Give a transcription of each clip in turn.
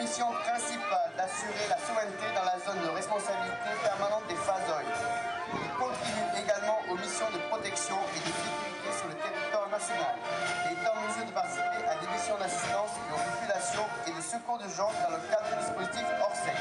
mission principale d'assurer la souveraineté dans la zone de responsabilité permanente des Fazoles. Il contribue également aux missions de protection et de sécurité sur le territoire national et est en mesure de participer à des missions d'assistance aux populations et de secours d'urgence dans le cadre du dispositif Orsec.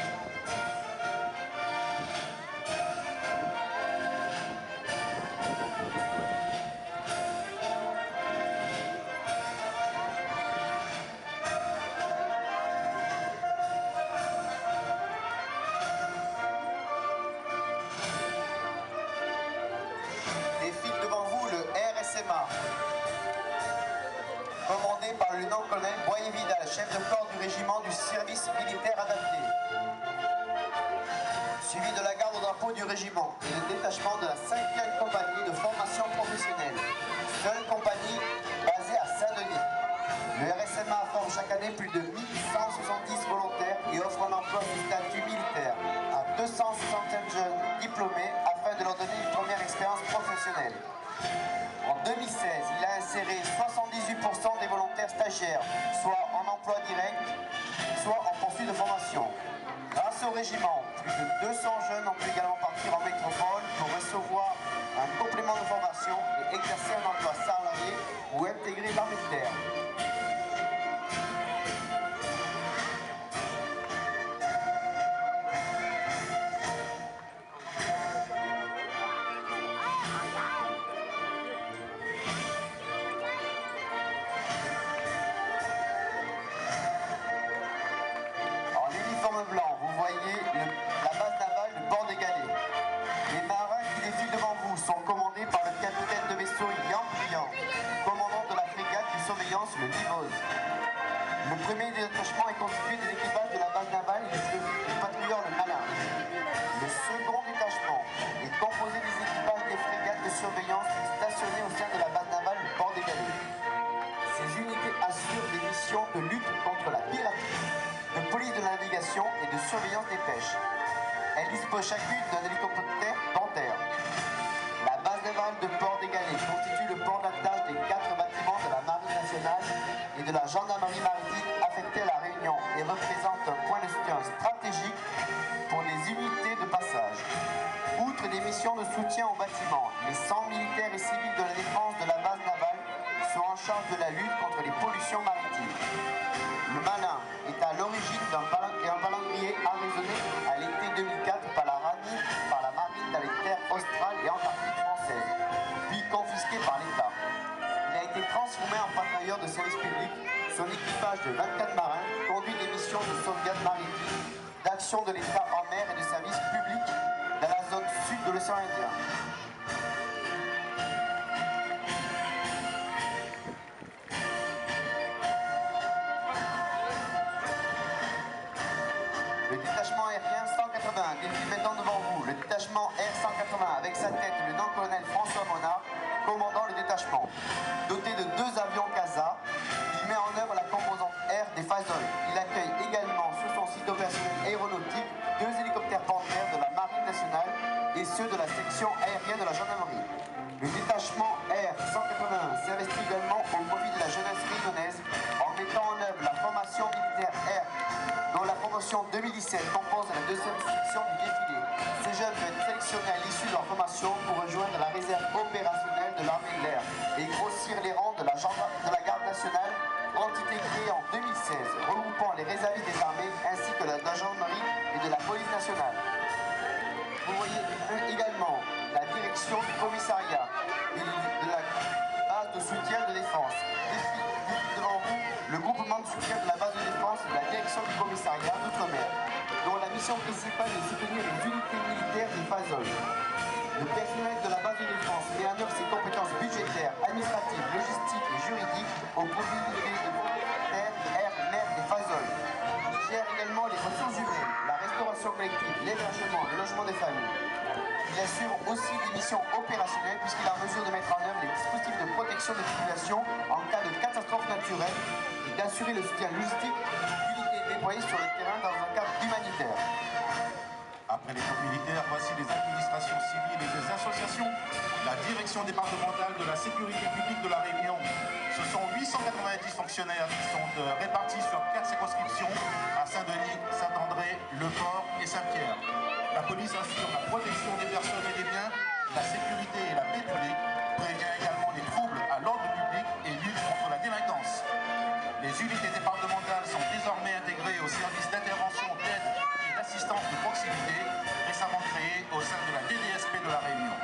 Commandé par le lieutenant-colonel Boyer-Vidal, chef de corps du régiment du service militaire adapté. Suivi de la garde au drapeau du régiment et le détachement de la 5e compagnie de formation professionnelle, seule compagnie basée à Saint-Denis. Le RSMA forme chaque année plus de 1170 volontaires et offre un emploi sous statut militaire à 267 jeunes diplômés afin de leur donner une première expérience professionnelle. En 2016, il a inséré 78% des volontaires stagiaires, soit en emploi direct, soit en poursuite de formation. Grâce au régiment, plus de 200 jeunes ont pu également partir en métropole pour recevoir un complément de formation et exercer un emploi salarié ou intégrer l'armée de terre. Blanc, vous voyez la base navale de Port-des-Galets. Les marins qui défilent devant vous sont commandés par le capitaine de vaisseau Yann Briand, commandant de la frégate de surveillance le Nivose. Le premier détachement est constitué des équipages de la base navale et du patrouilleur le Malin. Le second détachement est composé des équipages des frégates de surveillance stationnées au sein de la base navale de Port-des-Galets. Ces unités assurent des missions de lutte contre la piraterie, de police de la navigation et de surveillance des pêches. Elles disposent chacune d'un hélicoptère Panthère. La base navale de Port-des-Galets constitue le port d'attache des 4 bâtiments de la Marine nationale et de la gendarmerie maritime affectés à la Réunion et représente un point de soutien stratégique pour les unités de passage. Outre des missions de soutien aux bâtiments, les 100 militaires et civils de la défense de la base navale sont en charge de la lutte contre les pollutions maritimes. Le Malin est à l'origine d'un palangrier arraisonné à l'été 2004 par la marine dans les terres australes et antarctiques françaises, puis confisqué par l'État. Il a été transformé en patrouilleur de service public. Son équipage de 24 marins conduit des missions de sauvegarde maritime, d'action de l'État en mer et de service public dans la zone sud de l'océan Indien. Le détachement aérien 181 défile maintenant devant vous. Le détachement R180 avec sa tête le lieutenant-colonel François Monard, commandant le détachement. Doté de 2 avions CASA, il met en œuvre la composante air des Fazoles. Il accueille également sur son site opérationnel aéronautique 2 hélicoptères Panthère de la Marine nationale et ceux de la section aérienne de la gendarmerie. Le détachement R181 s'investit également au profit de la jeunesse réunionnaise en mettant en œuvre la formation militaire air, dont la promotion 2017 compose la 2e section du défilé. Ces jeunes peuvent être sélectionnés à l'issue de leur formation pour rejoindre la réserve opérationnelle de l'armée de l'air et grossir les rangs de la garde nationale, entité créée en 2016, regroupant les réservistes des armées ainsi que de la gendarmerie et de la police nationale. Vous voyez également la direction du commissariat et de la base de soutien de défense. Devant vous, le groupement de soutien de la base de défense et de la direction du commissariat d'outre-mer, dont la mission principale est de soutenir les unités militaires des Fazoles. Le personnel de la base de défense met en œuvre ses compétences budgétaires, administratives, logistiques et juridiques au profit des unités de terre, air, mer des Fazoles. Il gère également les ressources humaines, la restauration collective, l'hébergement, le logement des familles. Il assure aussi des missions opérationnelles puisqu'il est en mesure de mettre en œuvre les dispositifs de protection des populations en cas de catastrophe naturelle et d'assurer le soutien logistique d'unités déployées sur le terrain dans un cadre humanitaire. Après les corps militaires, voici les administrations civiles et les associations. La direction départementale de la sécurité publique de la Réunion. Ce sont 890 fonctionnaires qui sont répartis sur 4 circonscriptions à Saint-Denis. Le Port et Saint-Pierre. La police assure la protection des personnes et des biens, la sécurité et la paix publique, prévient également les troubles à l'ordre public et lutte contre la délinquance. Les unités départementales sont désormais intégrées au service d'intervention, d'aide et d'assistance de proximité, récemment créé au sein de la DDSP de La Réunion.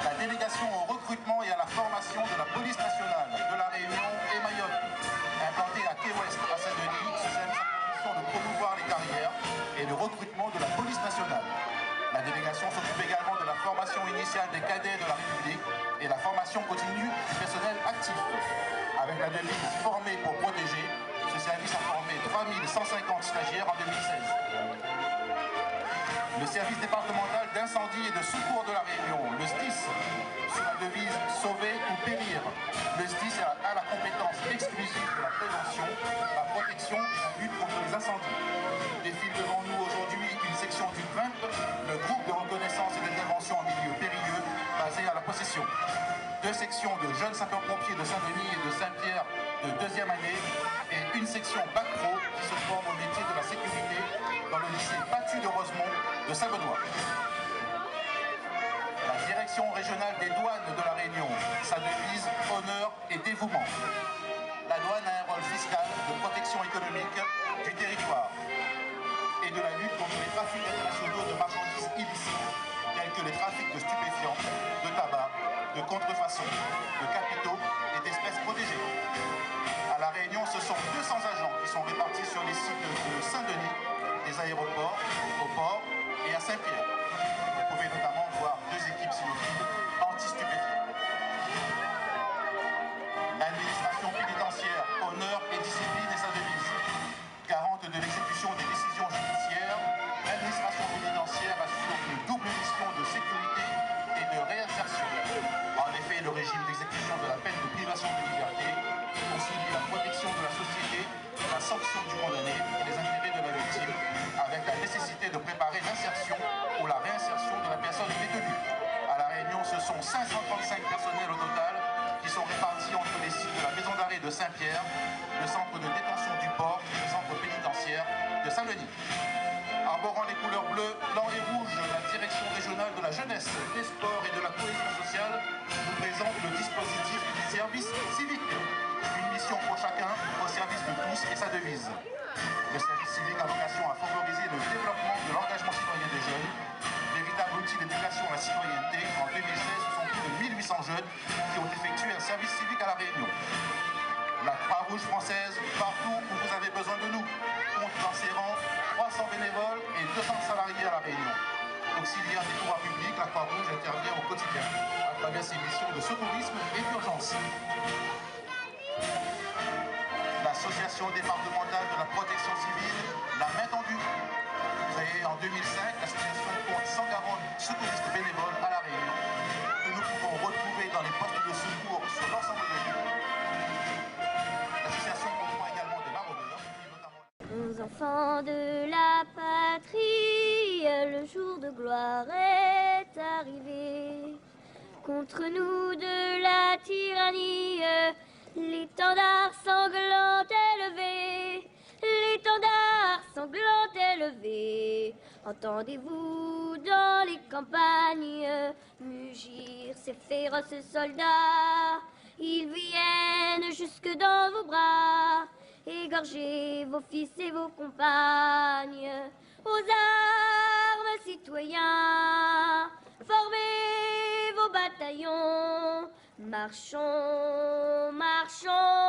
La délégation au recrutement et à la formation de la police nationale de La Réunion et Mayotte, implantée à Quai Ouest à Saint-Denis, se service à condition de promouvoir les carrières et le recrutement de la police nationale. La délégation s'occupe également de la formation initiale des cadets de la République et la formation continue du personnel actif. Avec la devise « Former pour protéger », ce service a formé 3150 stagiaires en 2016. Le service départemental d'incendie et de secours de La Réunion, le SDIS, sous la devise « Sauver ou périr ». Le SDIS a la compétence exclusive de la prévention, la protection et la lutte contre les incendies. Défile devant nous aujourd'hui une section du GRIMP, le groupe de reconnaissance et d'intervention en milieu périlleux, basé à la Possession. 2 sections de jeunes sapeurs-pompiers de Saint-Denis et de Saint-Pierre de 2e année et une section bac pro qui se forme au métier de la sécurité dans le lycée Battu de Rosemont de Saint-Benoît. La direction régionale des douanes de La Réunion, sa devise honneur et dévouement. La douane a un rôle fiscal de protection économique du territoire et de la lutte contre les trafics internationaux de marchandises illicites tels que les trafics de stupéfiants, de tabac, de contrefaçon, de capitaux et d'espèces protégées. À La Réunion, ce sont 200 agents qui sont répartis sur les sites de Saint-Denis, des aéroports, au port et à Saint-Pierre. Vous pouvez notamment voir 2 équipes cynophiles anti-stupéfiants. L'administration pénitentiaire, honneur et discipline est sa devise. Garante de l'exécution des décisions judiciaires, l'administration pénitentiaire assure une double mission de sécurité et de réinsertion. En effet, le régime d'exécution de la peine de privation de liberté concilie la protection de la société, la sanction du condamné et les intérêts de la victime, avec la nécessité de préparer l'insertion ou la réinsertion de la personne détenue. À La Réunion, ce sont 535 personnels au total qui sont répartis entre les sites de la maison d'arrêt de Saint-Pierre, le centre de détention du port et le centre pénitentiaire de Saint-Denis. Arborant les couleurs bleues, blanc et rouge, la direction régionale de la jeunesse, des sports et de la cohésion sociale nous présente le dispositif du service civique. Une mission pour chacun, au service de tous et sa devise. Le service civique a vocation à favoriser le développement de l'engagement citoyen des jeunes, véritable outil d'éducation à la citoyenneté. En 2016, ce sont plus de 1800 jeunes qui ont effectué un service civique à La Réunion. La Croix-Rouge française, partout où vous avez besoin de nous, compte dans ses rangs 300 bénévoles et 200 salariés à La Réunion. Auxiliaire des pouvoirs publics, la Croix-Rouge intervient au quotidien à travers ses missions de secourisme et d'urgence. L'association départementale de la protection civile, la main tendue. Créée en 2005, l'association compte 140 secouristes bénévoles à La Réunion que nous pouvons retrouver dans les postes de secours sur l'ensemble de l'île. L'association comprend également des maraudeurs, notamment... Aux enfants de la patrie, le jour de gloire est arrivé. Contre nous de la tyrannie, l'étendard sanglant élevé, l'étendard sanglant élevé. Entendez-vous dans les campagnes mugir ces féroces soldats? Ils viennent jusque dans vos bras, égorger vos fils et vos compagnes. Aux armes, citoyens, formez vos bataillons. Marchons, marchons.